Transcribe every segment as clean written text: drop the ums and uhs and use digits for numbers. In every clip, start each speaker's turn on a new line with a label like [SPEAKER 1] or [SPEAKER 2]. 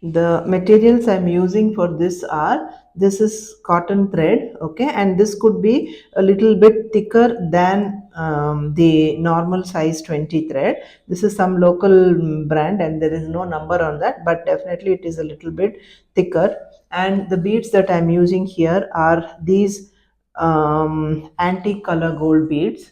[SPEAKER 1] The materials I'm using for this are, this is cotton thread, okay, and this could be a little bit thicker than the normal size 20 thread. This is some local brand and there is no number on that, but definitely it is a little bit thicker. And the beads that I'm using here are these antique color gold beads.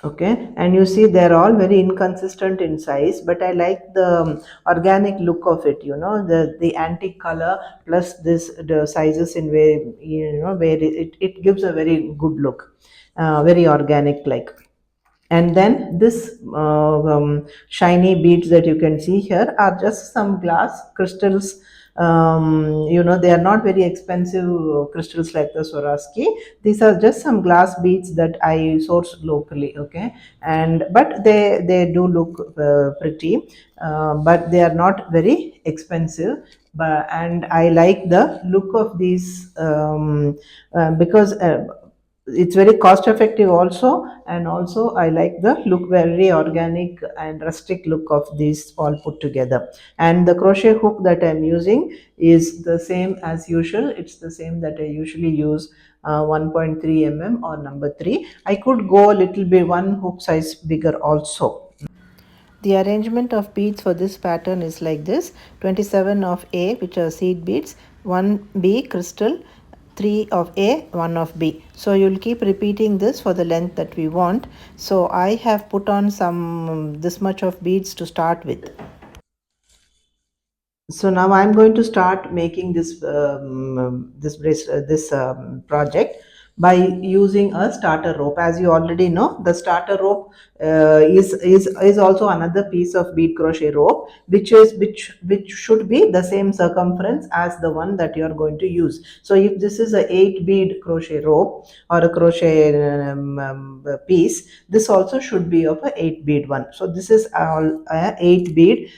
[SPEAKER 1] Okay, and you see they're all very inconsistent in size, but I like the organic look of it, you know, the antique color plus this the sizes in where, you know, where it gives a very good look, very organic like. And then this shiny beads that you can see here are just some glass crystals. You know, they are not very expensive crystals like the Swarovski. These are just some glass beads that I sourced locally, okay, and but they do look pretty, but they are not very expensive. But and I like the look of these, because it's very cost effective also, and also I like the look, very organic and rustic look of these all put together. And the crochet hook that I'm using is the same as usual. It's the same that I usually use, 1.3 mm or number 3. I could go a little bit one hook size bigger also. The arrangement of beads for this pattern is like this: 27 of A, which are seed beads, 1 B crystal, 3 of A, 1 of B. So you'll keep repeating this for the length that we want. So I have put on some this much of beads to start with. So now I'm going to start making this this project by using a starter rope. As you already know, the starter rope is also another piece of bead crochet rope, which should be the same circumference as the one that you are going to use. So if this is a 8 bead crochet rope or a crochet piece, this also should be of a 8 bead one. So this is all 8 bead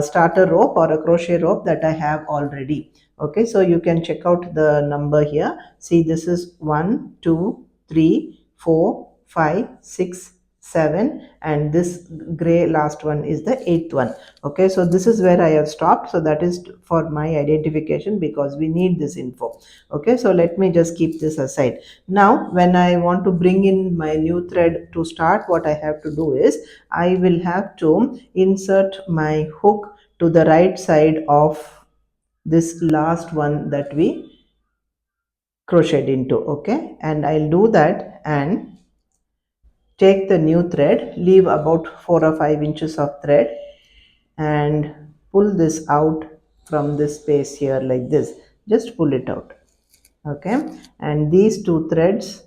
[SPEAKER 1] starter rope or a crochet rope that I have already. Okay, so you can check out the number here. See, this is 1 2 3 4 5 6 7, and this gray last one is the 8th one. Okay, so this is where I have stopped. So that is for my identification, because we need this info. Okay, so let me just keep this aside. Now when I want to bring in my new thread to start, what I have to do is I will have to insert my hook to the right side of this last one that we crocheted into. Okay, and I'll do that and take the new thread, leave about 4 or 5 inches of thread, and pull this out from this space here like this. Just pull it out. Okay, and these two threads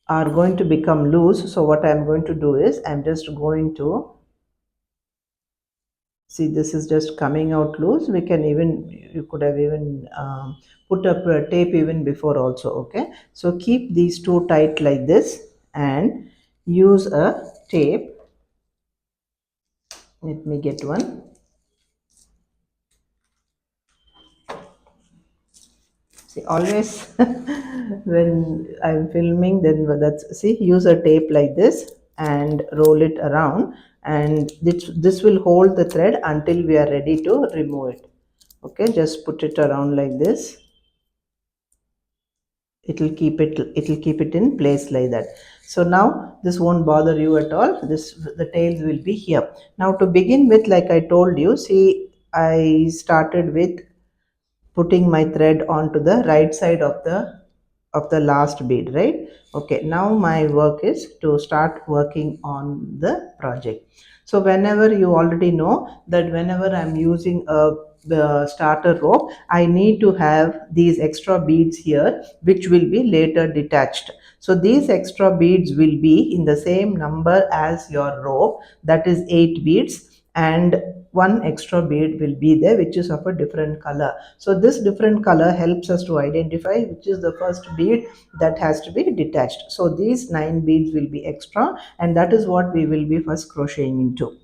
[SPEAKER 1] are going to become loose. So what I'm going to do is I'm just going to see, this is just coming out loose. We can even, you could have even put up a tape even before also. Okay, so keep these two tight like this and use a tape. Let me get one. See, always when I'm filming, then that's, see, use a tape like this and roll it around, and this will hold the thread until we are ready to remove it. Okay, just put it around like this. It'll keep it in place like that. So now this won't bother you at all. This, the tails will be here. Now to begin with, like I told you, see, I started with putting my thread onto the right side of the last bead, right? Okay, now my work is to start working on the project. So whenever, you already know that whenever I'm using a the starter rope, I need to have these extra beads here which will be later detached. So these extra beads will be in the same number as your rope, that is 8 beads, and one extra bead will be there which is of a different color. So this different color helps us to identify which is the first bead that has to be detached. So these 9 beads will be extra, and that is what we will be first crocheting into.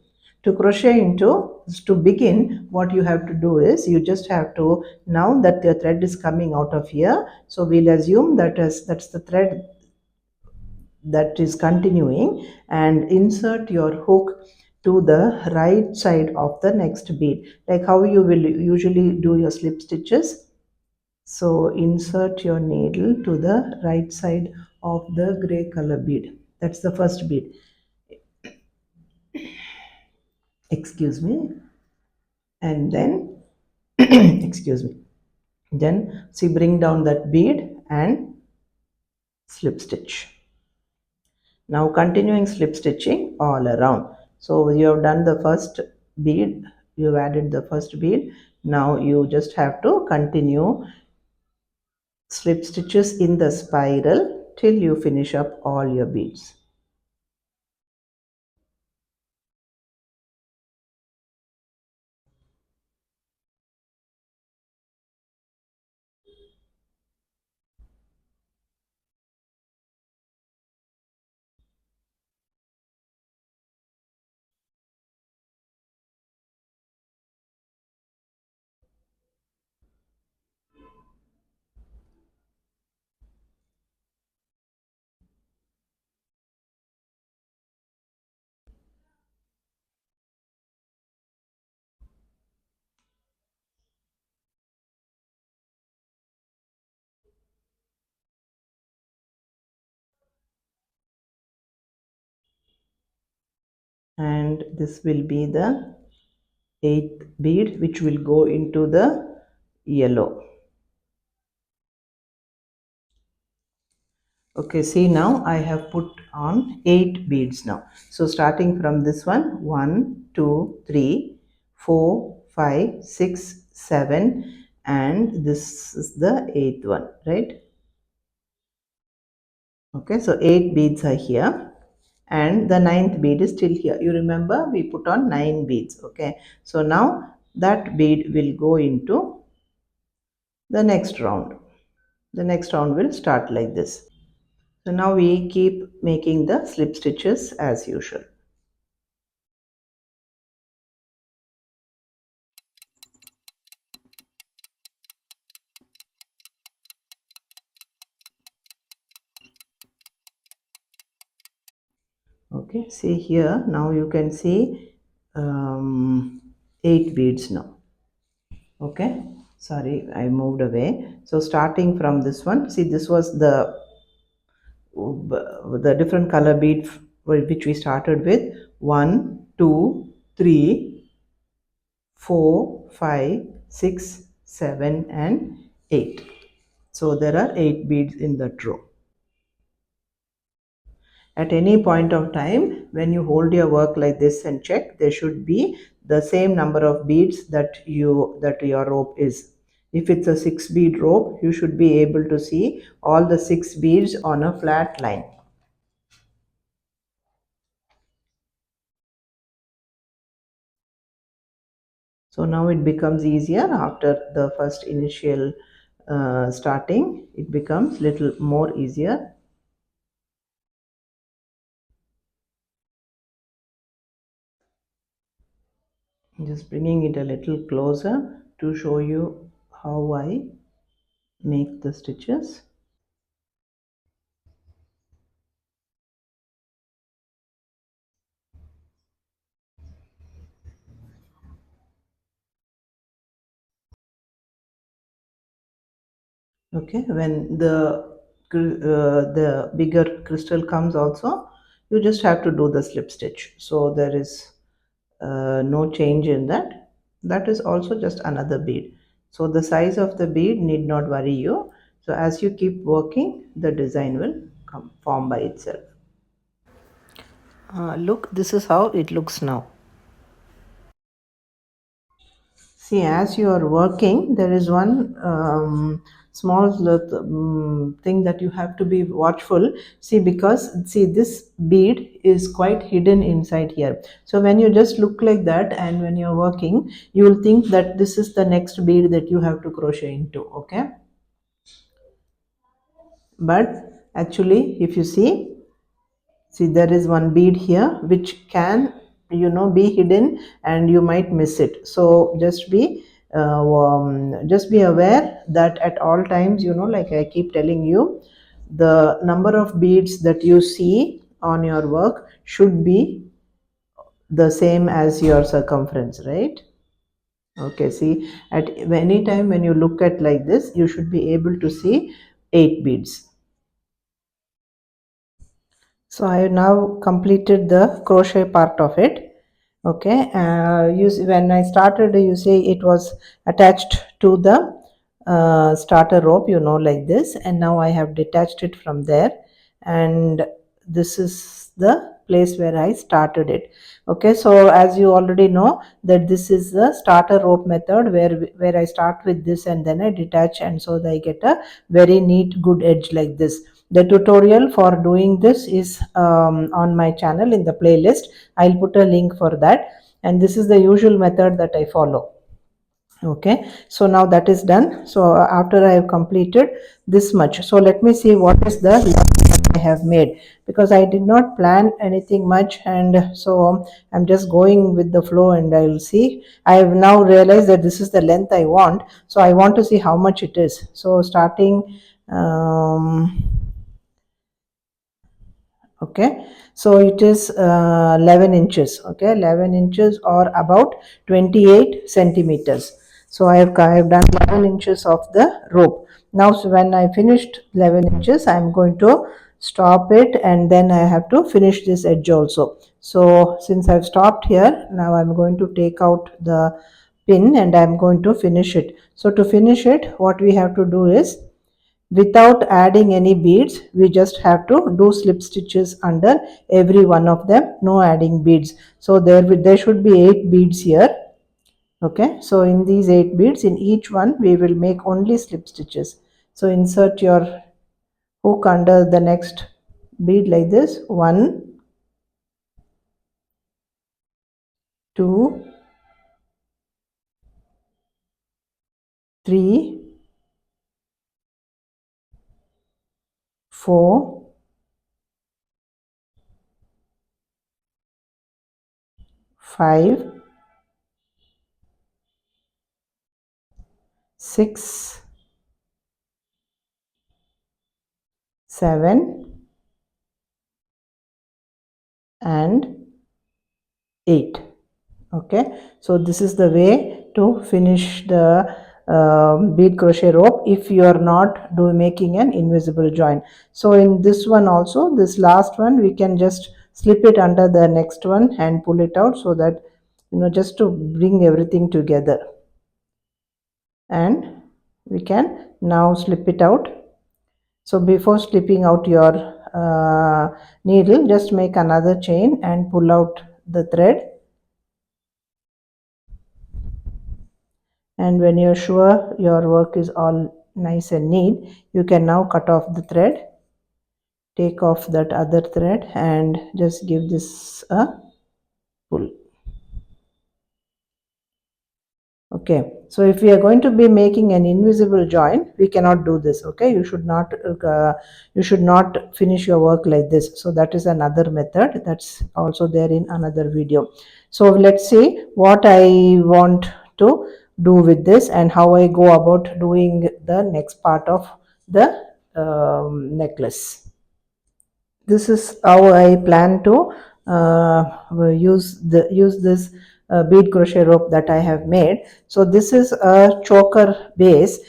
[SPEAKER 1] To crochet into, to begin, what you have to do is you just have to, now that the thread is coming out of here, so we'll assume that that's the thread that is continuing, and insert your hook to the right side of the next bead, like how you will usually do your slip stitches. So insert your needle to the right side of the gray color bead. That's the first bead. Excuse me. And then, excuse me. Then see, bring down that bead and slip stitch. Now continuing slip stitching all around. So you have done the first bead, you have added the first bead. Now you just have to continue slip stitches in the spiral till you finish up all your beads. And this will be the eighth bead, which will go into the yellow. Okay, see, now I have put on 8 beads now. So starting from this one, 1, 2, 3, 4, 5, 6, 7, and this is the eighth one, right? Okay, so 8 beads are here and the ninth bead is still here. You remember we put on 9 beads. Okay, so now that bead will go into the next round. The next round will start like this. So now we keep making the slip stitches as usual. Okay, see here, now you can see 8 beads now. Okay, sorry, I moved away. So starting from this one, see, this was the different color bead which we started with. 1, 2, 3, 4, 5, 6, 7, and 8. So there are 8 beads in that row. At any point of time, when you hold your work like this and check, there should be the same number of beads that your rope is. If it's a 6 bead rope, you should be able to see all the 6 beads on a flat line. So now it becomes easier after the first initial starting. It becomes little more easier. Just bringing it a little closer to show you how I make the stitches. Okay, when the bigger crystal comes also, you just have to do the slip stitch. So there is no change in that. That is also just another bead. So the size of the bead need not worry you. So as you keep working, the design will come form by itself. Look, this is how it looks now. See, as you are working, there is one small thing that you have to be watchful. See, because see, this bead is quite hidden inside here. So when you just look like that and when you're working, you will think that this is the next bead that you have to crochet into. Okay, but actually, if you see, there is one bead here which can, be hidden and you might miss it. So just be aware that at all times, like I keep telling you, the number of beads that you see on your work should be the same as your circumference, right? Okay, see, at any time when you look at like this, you should be able to see 8 beads. So I have now completed the crochet part of it. Okay, when I started, you say it was attached to the starter rope, like this, and now I have detached it from there, and this is the place where I started it. Okay, so as you already know that this is the starter rope method, where I start with this and then I detach, and so that I get a very neat good edge like this. The tutorial for doing this is on my channel in the playlist. I'll put a link for that, and this is the usual method that I follow. Okay, so now that is done. So after I have completed this much, so let me see what is the length that I have made, because I did not plan anything much, and so I'm just going with the flow, and I will see. I have now realized that this is the length I want, so I want to see how much it is. So starting okay, so it is 11 inches. Okay, 11 inches or about 28 centimeters. So I have done 11 inches of the rope. Now, so when I finished 11 inches, I am going to stop it, and then I have to finish this edge also. So since I've stopped here, now I'm going to take out the pin and I'm going to finish it. So to finish it, what we have to do is, without adding any beads, we just have to do slip stitches under every one of them, no adding beads. So there should be 8 beads here. Okay, so in these 8 beads, in each one we will make only slip stitches. So insert your hook under the next bead like this. 1, 2, 3, 4, 5, 6, 7, and 8. Okay, so this is the way to finish the bead crochet rope if you are not making an invisible join. So in this one also, this last one, we can just slip it under the next one and pull it out, so that just to bring everything together, and we can now slip it out. So before slipping out your needle, just make another chain and pull out the thread. And when you're sure your work is all nice and neat, you can now cut off the thread, take off that other thread, and just give this a pull. Okay, so if we are going to be making an invisible join, we cannot do this. Okay, you should not finish your work like this. So that is another method that's also there in another video. So let's see what I want to do with this and how I go about doing the next part of the necklace. This is how I plan to use this bead crochet rope that I have made. So this is a choker base,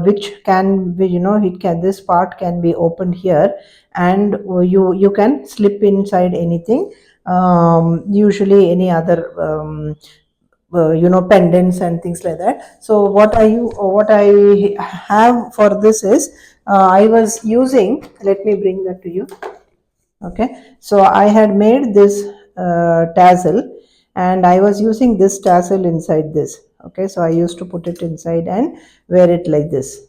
[SPEAKER 1] which can be, it can, this part can be opened here, and you can slip inside anything, usually any other pendants and things like that. So what I have for this is, I was using, let me bring that to you. Okay, so I had made this tassel, and I was using this tassel inside this. Okay, so I used to put it inside and wear it like this.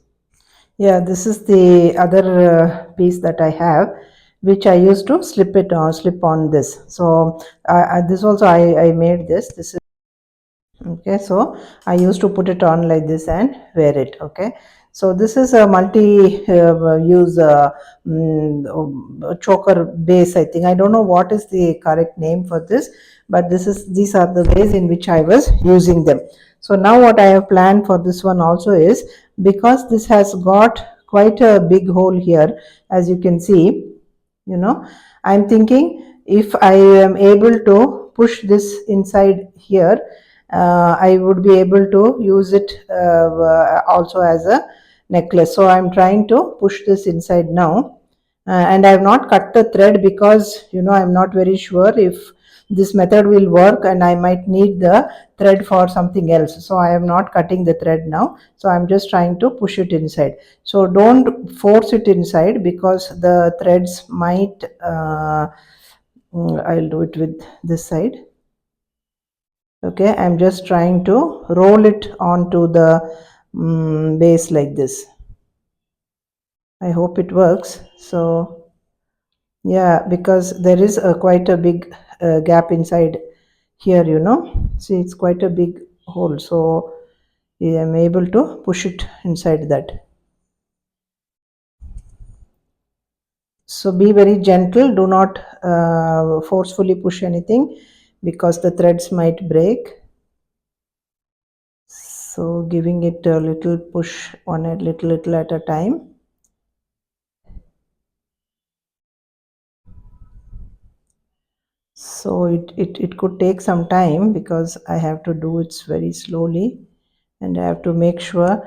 [SPEAKER 1] Yeah, this is the other piece that I have, which I used to slip on this. So this also I made this. Okay, so I used to put it on like this and wear it. Okay, so this is a multi use choker base, I think. I don't know what is the correct name for this, but these are the ways in which I was using them. So now what I have planned for this one also is, because this has got quite a big hole here, as you can see, I'm thinking, if I am able to push this inside here, I would be able to use it also as a necklace. So I'm trying to push this inside now. And I have not cut the thread because I'm not very sure if this method will work, and I might need the thread for something else. So I am not cutting the thread now. So I'm just trying to push it inside. So don't force it inside because the threads might I'll do it with this side. Okay, I'm just trying to roll it onto the base like this. I hope it works. So yeah, because there is quite a big gap inside here, see, it's quite a big hole. So yeah, I'm able to push it inside that. So be very gentle, do not forcefully push anything because the threads might break. So giving it a little push on a little at a time. So it could take some time because I have to do it very slowly, and I have to make sure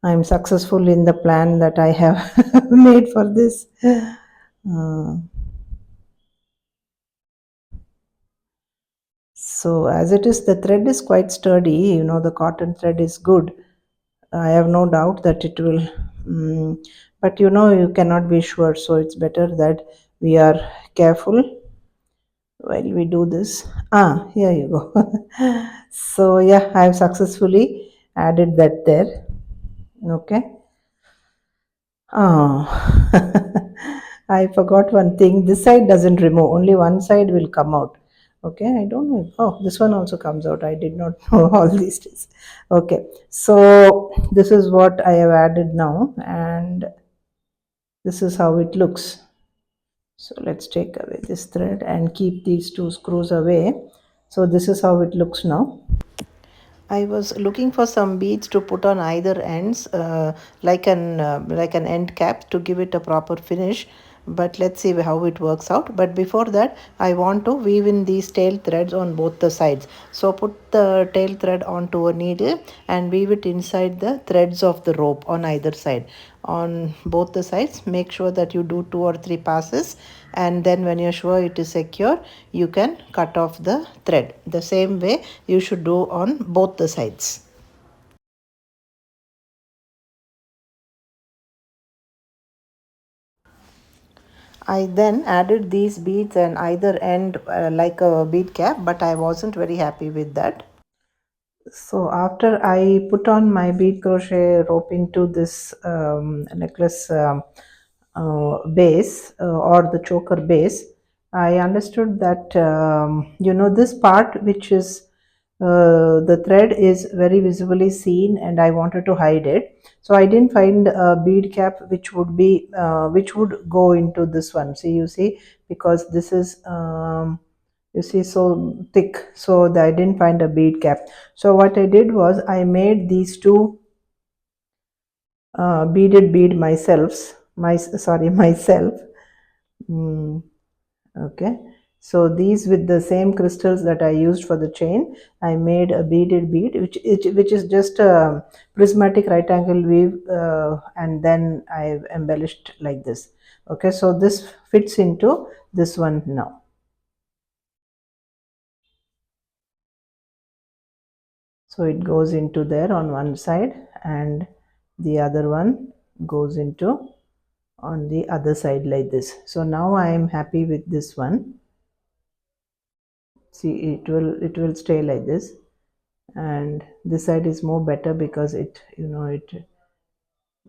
[SPEAKER 1] I'm successful in the plan that I have made for this. Uh, so as it is, the thread is quite sturdy, the cotton thread is good. I have no doubt that it will, but you cannot be sure, so it's better that we are careful while we do this. Here you go. So yeah, I have successfully added that there. Okay. Oh, I forgot one thing. This side doesn't remove, only one side will come out. Okay, I don't know. Oh, this one also comes out. I did not know all these days. Okay, so this is what I have added now, and this is how it looks. So let's take away this thread and keep these two screws away. So this is how it looks now. I was looking for some beads to put on either ends, like an end cap to give it a proper finish. But let's see how it works out. But before that, I want to weave in these tail threads on both the sides. So put the tail thread onto a needle and weave it inside the threads of the rope on either side. On both the sides, make sure that you do 2 or 3 passes, and then when you're sure it is secure, you can cut off the thread. The same way you should do on both the sides. I then added these beads and either end like a bead cap, but I wasn't very happy with that. So after I put on my bead crochet rope into this necklace base, or the choker base, I understood that this part which is the thread is very visibly seen, and I wanted to hide it. So I didn't find a bead cap which would go into this one. See, you see, because this is you see, so thick, so I didn't find a bead cap. So what I did was I made these two beaded bead myself. Mm, okay, so these, with the same crystals that I used for the chain, I made a beaded bead which is just a prismatic right angle weave, and then I've embellished like this. Okay, so this fits into this one now. So it goes into there on one side, and the other one goes into on the other side like this. So now I am happy with this one. See, it will stay like this, and this side is more better because it,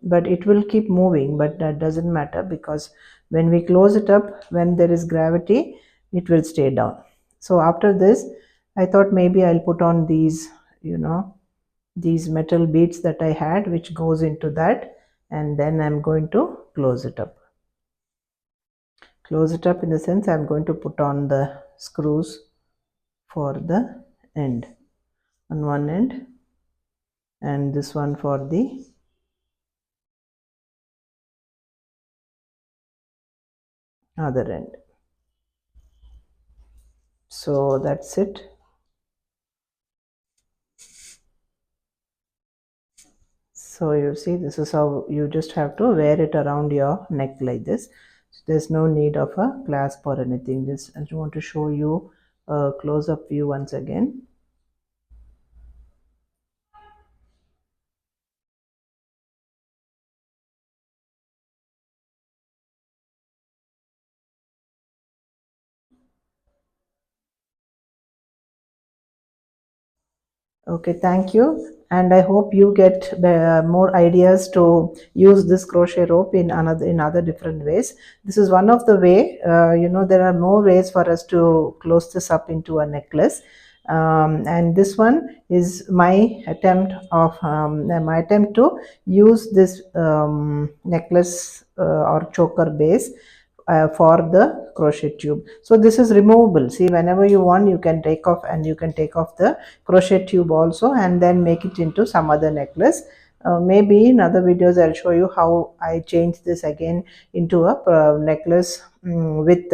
[SPEAKER 1] but it will keep moving, but that doesn't matter because when we close it up, when there is gravity, it will stay down. So after this, I thought maybe I'll put on these metal beads that I had, which goes into that, and then I'm going to close it up. Close it up in the sense I'm going to put on the screws for the end, on one end, and this one for the other end. So that's it. So you see, this is how you just have to wear it around your neck like this. So there's no need of a clasp or anything. Just I just want to show you a close-up view once again. Okay, thank you. And I hope you get more ideas to use this crochet rope in other different ways. This is one of the way. There are more ways for us to close this up into a necklace. And this one is my attempt to use this necklace or choker base for the crochet tube. So this is removable. See, whenever you want, you can take off, and you can take off the crochet tube also and then make it into some other necklace. Maybe in other videos I'll show you how I change this again into a necklace with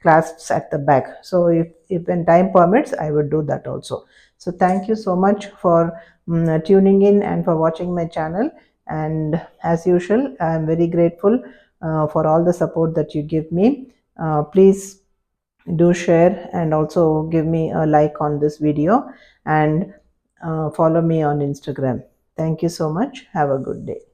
[SPEAKER 1] clasps at the back. So if when time permits, I would do that also. So thank you so much for tuning in and for watching my channel. And as usual, I am very grateful for all the support that you give me. Please do share and also give me a like on this video, and follow me on Instagram. Thank you so much. Have a good day.